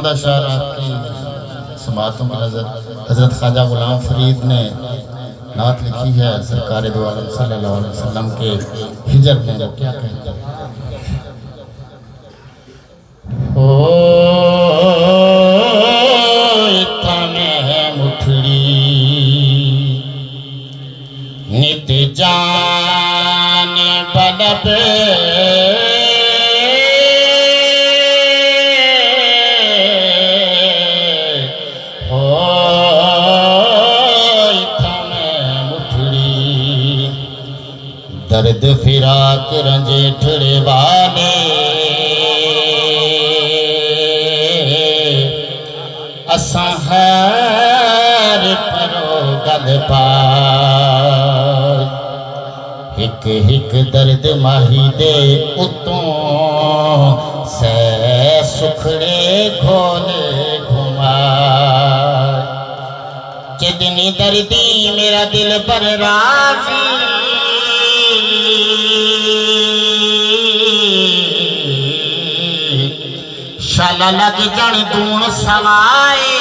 चौदह शार आपकी समातों की नजर हजरत ख्वाजा गुलाम फरीद ने नात लिखी है सरकार दो आलम सल्लल्लाहु अलैहि वसल्लम के हिजर में। वो क्या कहते हैं? ओ थाने मुठड़ी नित जान बलब दर्द फिराक रंजेठड़े वाले असां हैर परो गल पाए हिक हिक दर्द माही दे उतों सै सुखड़े घोले घुमाए चिदनी दर्दी मेरा दिल पर राजी शाला लग जन दून सवाए